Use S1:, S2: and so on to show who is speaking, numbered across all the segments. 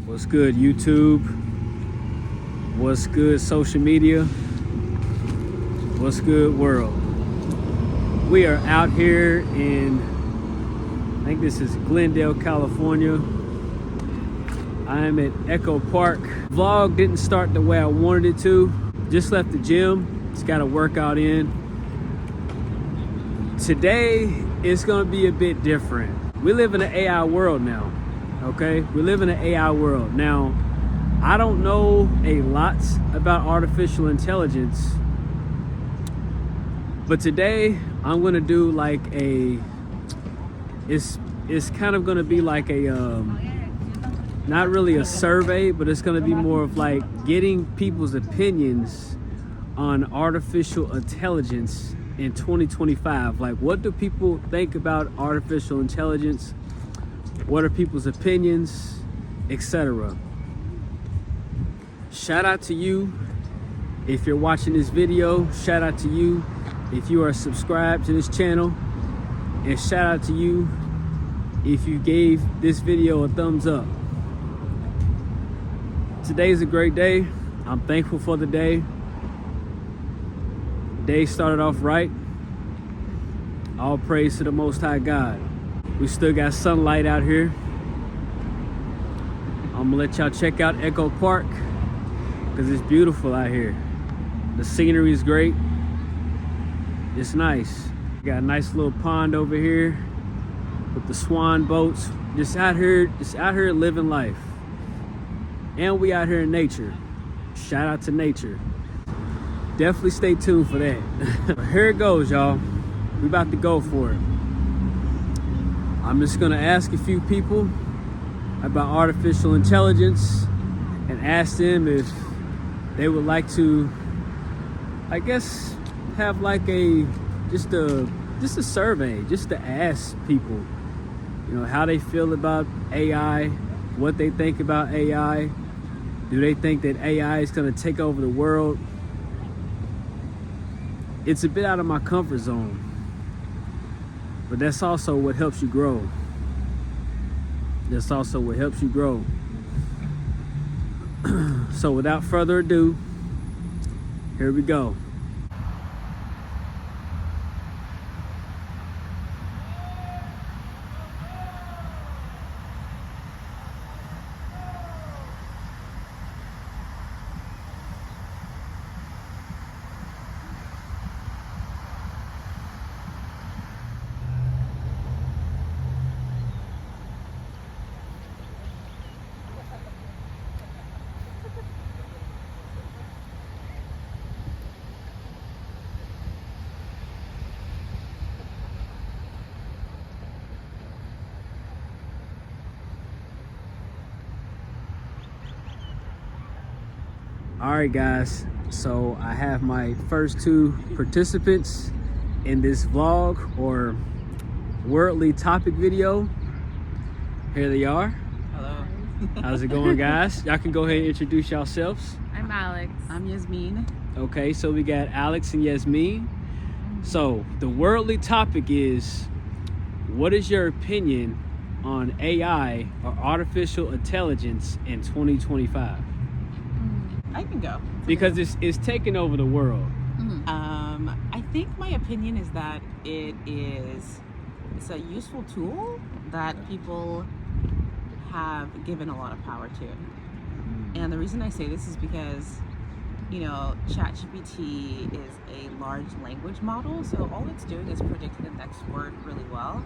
S1: What's good, YouTube? What's good, social media? What's good, world? We are out here in, I think this is Glendale, California. I am at Echo Park. Vlog didn't start the way I wanted it to. Just left the gym. Just got a workout in. Today is gonna be a bit different. We live in an AI world now, okay? We live in an AI world. Now, I don't know a lot about artificial intelligence, but today I'm gonna do like it's kind of gonna be like a, not really a survey, but it's gonna be more of like getting people's opinions on artificial intelligence in 2025. Like, what do people think about artificial intelligence? What are people's opinions, etc.? Shout out to you if you're watching this video. Shout out to you if you are subscribed to this channel, and shout out to you if you gave this video a thumbs up. Today's a great day. I'm thankful for the day. Day started off right. All praise to the Most High God. We still got sunlight out here. I'm gonna let y'all check out Echo Park because it's beautiful out here. The scenery is great. It's nice. Got a nice little pond over here with the swan boats. Just out here living life. And we out here in nature. Shout out to nature. Definitely stay tuned for that. Here it goes, y'all. We about to go for it. I'm just gonna ask a few people about artificial intelligence and ask them if they would like to, I guess, have like just a survey, just to ask people, you know, how they feel about AI, what they think about AI. Do they think that AI is gonna take over the world? It's a bit out of my comfort zone, but that's also what helps you grow. That's also what helps you grow. So without further ado, here we go. All right, guys, so I have my first two participants in this vlog or worldly topic video. Here they are.
S2: Hello.
S1: How's it going, guys? Y'all can go ahead and introduce yourselves.
S3: I'm Alex.
S2: I'm Yasmin.
S1: Okay, so we got Alex and Yasmin. So the worldly topic is, what is your opinion on AI or artificial intelligence in 2025?
S2: I can go.
S1: Because it's taking over the world.
S2: I think my opinion is that it's a useful tool that people have given a lot of power to. And the reason I say this is because, you know, ChatGPT is a large language model, so all it's doing is predicting the next word really well.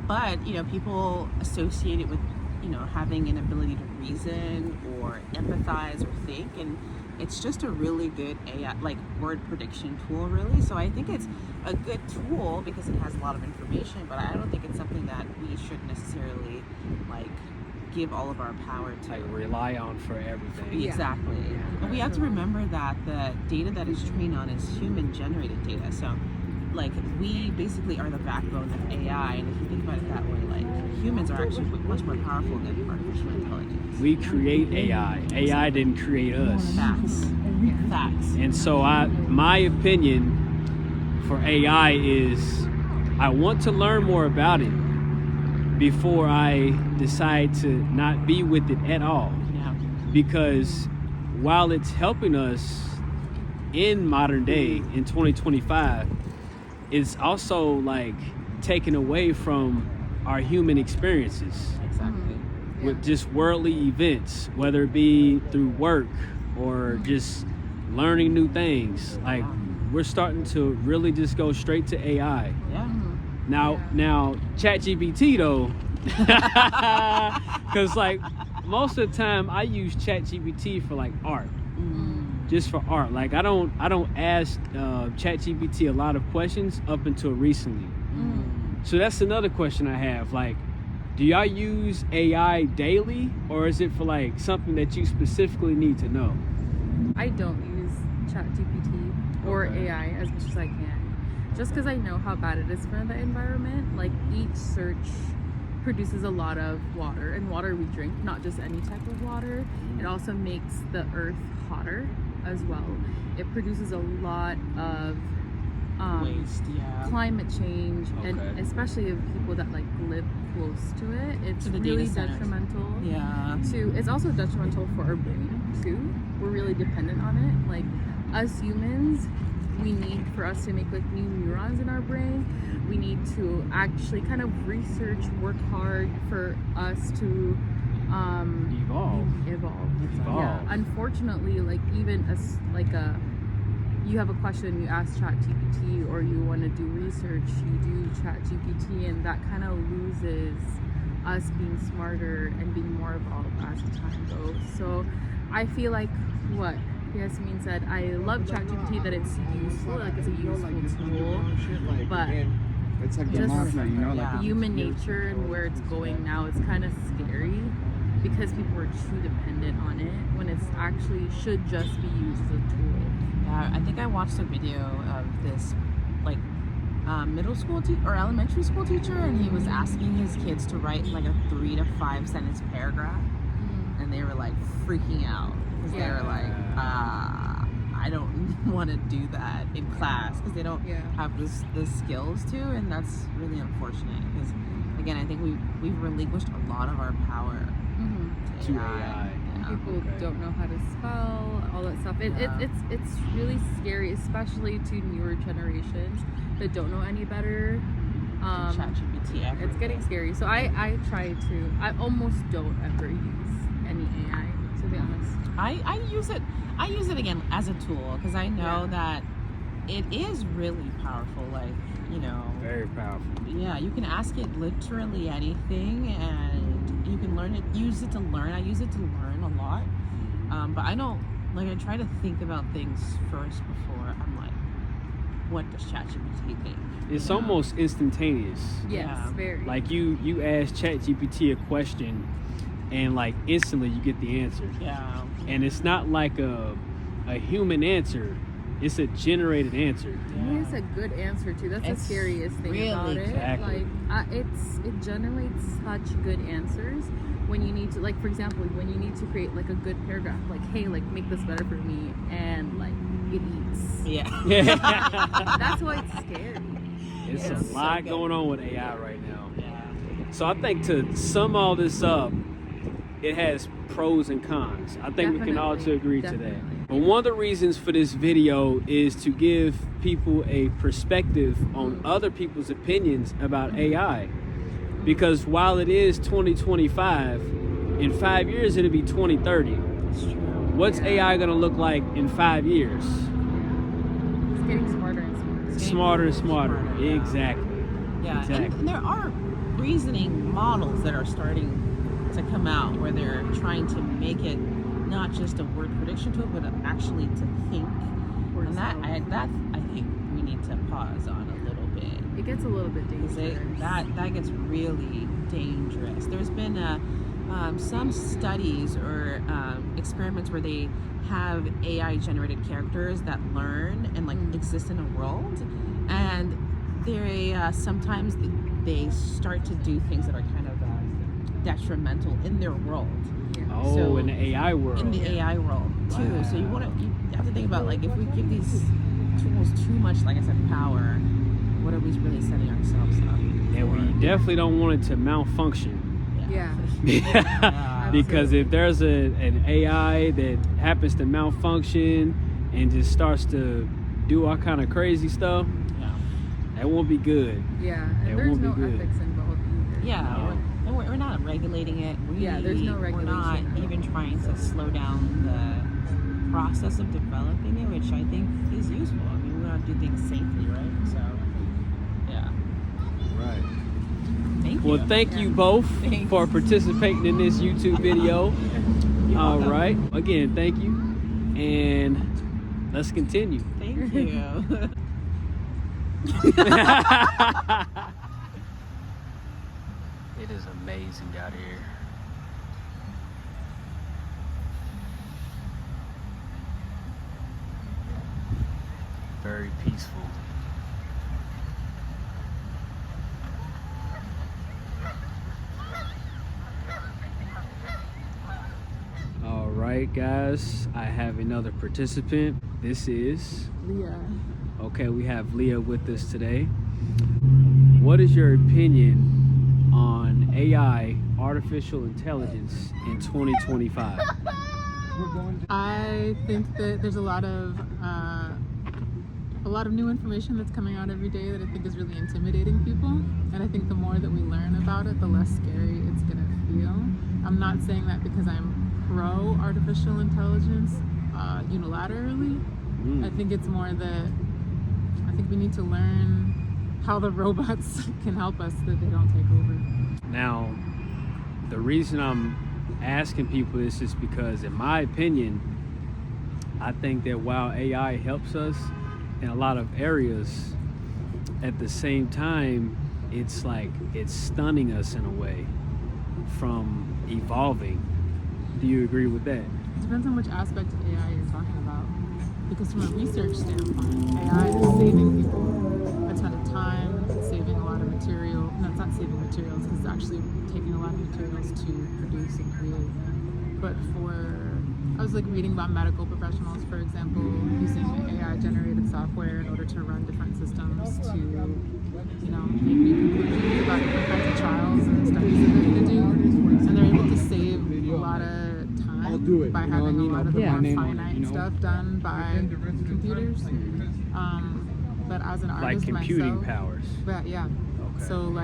S2: But, you know, people associate it with, you know, having an ability to reason or empathize or think, and it's just a really good AI, like, word prediction tool, really. So I think it's a good tool because it has a lot of information, but I don't think it's something that we should necessarily, like, give all of our power to.
S1: Like, rely on for everything.
S2: Exactly.
S3: Yeah.
S2: But we have to remember that the data that is trained on is human generated data. So, like, we basically are the backbone of AI, and if you think about it that way, like, humans are actually much more powerful than artificial intelligence.
S1: We create AI. AI didn't create us.
S2: Facts. Facts.
S1: And so my opinion for AI is, I want to learn more about it. before I decide to not be with it at all.
S2: Yeah.
S1: Because while it's helping us in modern day, in 2025, it's also like taken away from our human experiences
S2: Exactly.
S1: with just worldly events, whether it be through work or just learning new things. Like, we're starting to really just go straight to AI.
S2: Yeah.
S1: Now ChatGPT though, because like most of the time I use ChatGPT for like art, just for art. Like I don't ask ChatGPT a lot of questions up until recently. So that's another question I have. Like, do y'all use AI daily, or is it for like something that you specifically need to know?
S3: I don't use ChatGPT or AI as much as I can, just because I know how bad it is for the environment. Like, each search produces a lot of water, and water we drink, not just any type of water. It also makes the earth hotter as well. It produces a lot of
S2: Waste, yeah.
S3: climate change,
S1: Okay.
S3: and especially of people that like live close to it. It's
S2: To the
S3: really
S2: data centers.
S3: detrimental.
S2: Yeah.
S3: It's also detrimental for our brain too. We're really dependent on it. Like, us humans, we need, for us to make like new neurons in our brain, we need to actually kind of research, work hard for us to
S1: Evolve.
S3: Yeah. Unfortunately, like, even as like you have a question, you ask ChatGPT, or you want to do research, you do ChatGPT, and that kind of loses us being smarter and being more evolved as time goes. So I feel like what Yasmin said, I love ChatGPT, that it's useful, like it's a useful tool, but
S4: It's like the
S3: just
S4: mafia, you know, like
S3: human nature and where it's going now, it's kind of scary because people are too dependent on it when it's actually should just be used as a tool.
S2: Yeah, I think I watched a video of this, like, middle school or elementary school teacher, and he was asking his kids to write like a 3 to 5 sentence paragraph, and they were like freaking out because they were like, I don't want to do that in class because they don't have the skills to, and that's really unfortunate because, again, I think we've relinquished a lot of our power
S1: To AI.
S3: People don't know how to spell, all that stuff. It's really scary, especially to newer generations that don't know any better.
S2: ChatGPT.
S3: It's getting scary. So I almost don't ever use any AI, to be honest.
S2: I use it again as a tool because I know that it is really powerful. Like, you know,
S1: Very powerful.
S2: yeah, you can ask it literally anything, and you can learn it. Use it to learn. I use it to learn a lot, but I don't like. I try to think about things first before I'm like, what does ChatGPT think?
S1: It's almost instantaneous.
S3: Yes,
S2: Yeah.
S3: very.
S1: Like you ask ChatGPT a question, and like instantly you get the answer.
S2: Yeah.
S1: And it's not like a human answer. It's a generated answer.
S3: And it's a good answer too. That's
S2: It's
S3: the scariest thing
S2: really
S3: about it.
S1: Exactly.
S3: Like, it generates such good answers when you need to, like, for example, when you need to create like a good paragraph, like, hey, like, make this better for me, and like it eats.
S2: Yeah.
S3: That's why it's scary.
S1: It's
S3: Yeah.
S1: a lot going on with AI right now. So I think to sum all this up, it has pros and cons. I think we can all to agree to that.
S3: Definitely.
S1: But one of the reasons for this video is to give people a perspective on other people's opinions about AI. Because while it is 2025, in 5 years it'll be 2030.
S2: It's true.
S1: What's AI gonna look like in 5 years?
S3: It's getting smarter and smarter.
S1: Smarter and smarter.
S2: Smarter, yeah.
S1: Exactly.
S2: Yeah,
S1: Exactly.
S2: and there are reasoning models that are starting to come out where they're trying to make it not just a word prediction tool, but actually to think.
S3: For
S2: And that
S3: itself.
S2: I think we need to pause on a little bit.
S3: It gets a little bit
S2: Because
S3: dangerous.
S2: that gets really dangerous. There's been some studies or experiments where they have AI generated characters that learn and like exist in a world, and they sometimes they start to do things that are kind of detrimental in their world.
S1: Oh,
S2: So,
S1: in the AI world.
S2: In the AI world too. So you have to think about, like, if we give these tools too much, like I said, power, what are we really setting ourselves up?
S1: And we definitely don't want it to malfunction.
S3: Yeah.
S1: Because if there's an AI that happens to malfunction and just starts to do all kind of crazy stuff, that won't be good.
S3: Yeah, and
S1: It
S3: there's
S1: won't be
S3: no
S1: good.
S3: ethics involved either.
S2: Yeah,
S1: No.
S2: we're not regulating it.
S3: There's no
S2: We're not
S3: regulation.
S2: even trying to slow down the process of developing it, which I think is useful. I mean, we want to do things safely, right? So, yeah.
S1: Right.
S2: Thank you.
S1: Well, thank you both
S2: Thanks.
S1: for participating in this YouTube video.
S2: You're
S1: All
S2: welcome.
S1: right. Again, thank you. And let's continue.
S2: Thank you.
S1: It is amazing out here. Very peaceful. All right, guys, I have another participant. This is
S3: Leah.
S1: okay. We have Leah with us today. What is your opinion on AI, artificial intelligence, in 2025?
S4: I think that there's a lot of new information that's coming out every day that I think is really intimidating people. And I think the more that we learn about it, the less scary it's gonna feel. I'm not saying that because I'm pro artificial intelligence unilaterally. I think it's more that I think we need to learn how the robots can help us so that they don't take over.
S1: Now, the reason I'm asking people this is because, in my opinion, I think that while AI helps us in a lot of areas, at the same time, it's like it's stunning us in a way from evolving. Do you agree with that?
S4: It depends on which aspect of AI you're talking about. Because from a research standpoint, AI is saving people a ton of time, it's saving a lot of material. No, it's not saving materials because it's actually taking a lot of materials to produce and create. But I was like reading about medical professionals, for example, using AI generated software in order to run different systems to, make new conclusions about different kinds of trials and studies that they're going to do. And they're able to save a lot of time by having a lot of the more finite stuff done by computers. But as an
S1: Like
S4: artist
S1: computing
S4: myself,
S1: powers.
S4: but yeah.
S1: Okay.
S4: So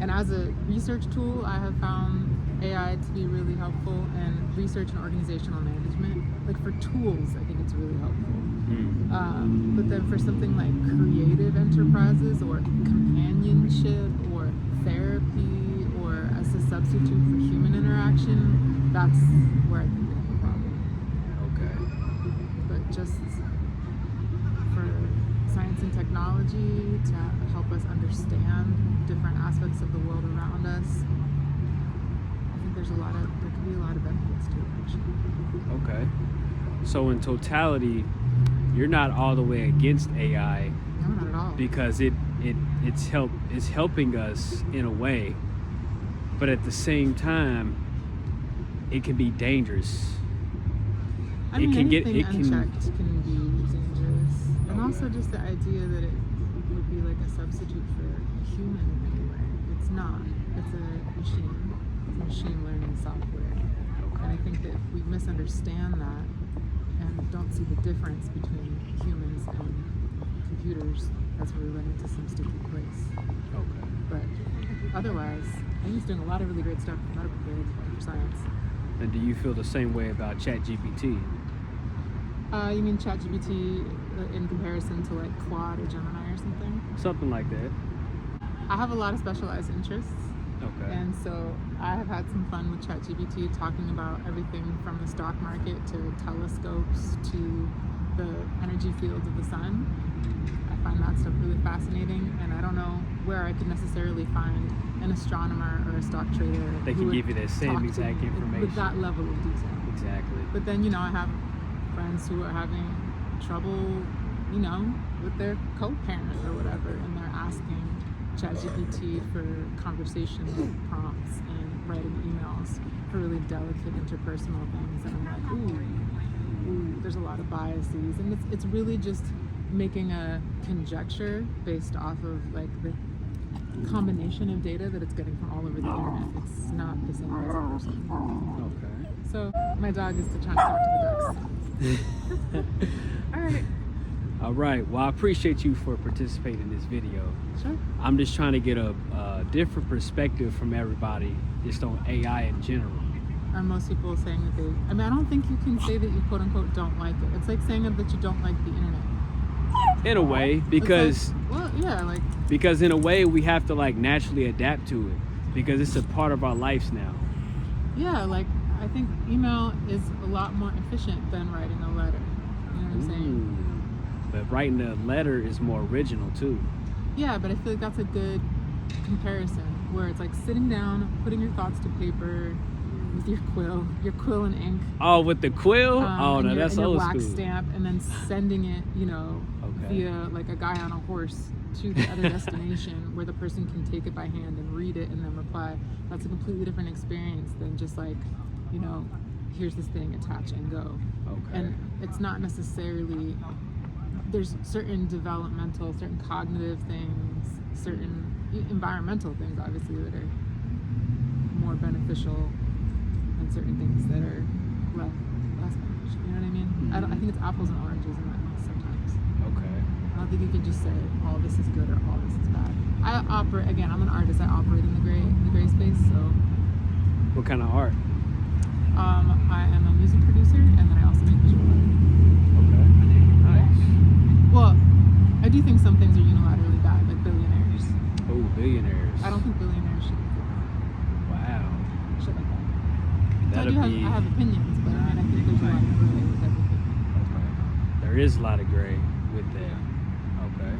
S4: and as a research tool, I have found AI to be really helpful in research and organizational management. Like for tools, I think it's really helpful. But then for something like creative enterprises or companionship or therapy or as a substitute for human interaction, that's where I think they have a problem.
S1: Okay.
S4: But just for science and technology to help us understand different aspects of the world around us, I think there could be a lot of benefits to it actually.
S1: Okay. So in totality, you're not all the way against AI
S4: No, not at all.
S1: because it's helping us in a way, but at the same time, it can be dangerous.
S4: I mean,
S1: it
S4: anything
S1: can
S4: unchecked can be dangerous. And also just the idea that it would be like a substitute for a human in any way. It's not. It's a machine. It's a machine learning software. And I think that if we misunderstand that and don't see the difference between humans and computers, that's where we run into some sticky place.
S1: Okay.
S4: But otherwise, I think it's doing a lot of really great stuff for medical field, for science.
S1: And do you feel the same way about ChatGPT?
S4: You mean ChatGPT in comparison to like Claude or Gemini or something?
S1: Something like that.
S4: I have a lot of specialized interests,
S1: Okay.
S4: and so I have had some fun with ChatGPT talking about everything from the stock market to telescopes to the energy fields of the sun. I find that stuff really fascinating, and I don't know where I could necessarily find an astronomer or a stock trader
S1: They
S4: who
S1: can
S4: would
S1: give you that same
S4: talk to
S1: exact
S4: me
S1: information.
S4: with that level of detail.
S1: Exactly.
S4: But then, I have friends who are having trouble, with their co-parent or whatever, and they're asking ChatGPT for conversational prompts and writing emails for really delicate interpersonal things. And I'm like, ooh, there's a lot of biases. And it's really just making a conjecture based off of like the combination of data that it's getting from all over the internet. It's not the same as a person.
S1: Okay.
S4: So my dog is trying to talk to the ducks. All right.
S1: All right. Well, I appreciate you for participating in this video.
S4: Sure.
S1: I'm just trying to get a different perspective from everybody just on AI in general.
S4: Are most people saying that they... I mean, I don't think you can say that you quote unquote don't like it. It's like saying that you don't like the internet.
S1: In a way, because because in a way we have to like naturally adapt to it because it's a part of our lives now.
S4: Yeah, like I think email is a lot more efficient than writing a letter. You know what I'm saying?
S1: But writing a letter is more original too.
S4: Yeah, but I feel like that's a good comparison where it's like sitting down, putting your thoughts to paper with your quill and ink.
S1: Oh, with the quill? Oh, no, that's old
S4: wax
S1: school.
S4: stamp, and then sending it, via like a guy on a horse to the other destination where the person can take it by hand and read it and then reply. That's a completely different experience than just like, here's this thing, attach and go.
S1: Okay.
S4: And it's not necessarily, there's certain developmental, certain cognitive things, certain environmental things obviously that are more beneficial and certain things that are less beneficial. You know what I mean?
S1: Mm-hmm.
S4: I think it's apples and oranges in that sometimes.
S1: Okay.
S4: I don't think you can just say, "Oh, this is good" or "Oh, this is bad." I'm an artist. I operate in the gray space. So,
S1: What kind of art?
S4: I am a music producer, and then I also make visual art.
S1: Okay. Nice.
S4: Well, I do think some things are unilaterally bad, like billionaires.
S1: Oh, billionaires.
S4: I don't think billionaires should exist.
S1: Wow.
S4: Shit like that. So I have opinions, but I think there's a lot of gray with everything.
S1: Okay. There is a lot of gray with that. Okay.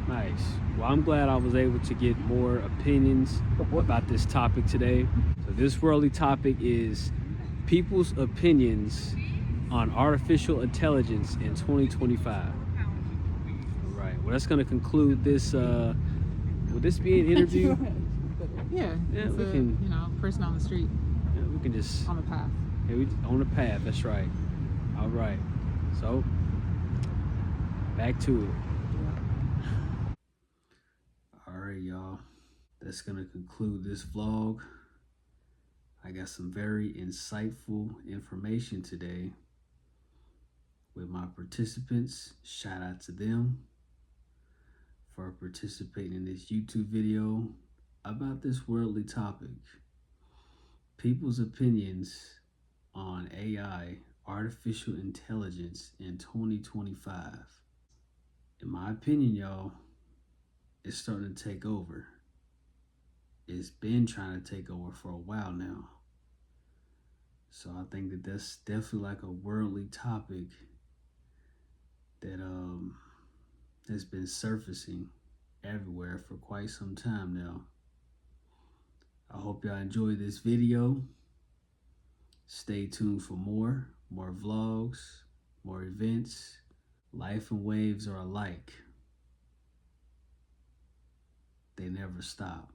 S1: Nice. Well, I'm glad I was able to get more opinions about this topic today. So this worldly topic is people's opinions on artificial intelligence in 2025. All right. Well, that's going to conclude this. Will this be an interview?
S4: Yeah.
S1: Yeah,
S4: It's
S1: we can.
S4: person on the street.
S1: Yeah, we can just
S4: On the path.
S1: Yeah, we on the path. That's right. All right. So back to it. All right, y'all. That's gonna conclude this vlog. I got some very insightful information today with my participants. Shout out to them for participating in this YouTube video about this worldly topic. People's opinions on AI, artificial intelligence in 2025. In my opinion, y'all, it's starting to take over. It's been trying to take over for a while now. So I think that that's definitely like a worldly topic that has been surfacing everywhere for quite some time now. I hope y'all enjoyed this video. Stay tuned for more vlogs, more events. Life and waves are alike. They never stop.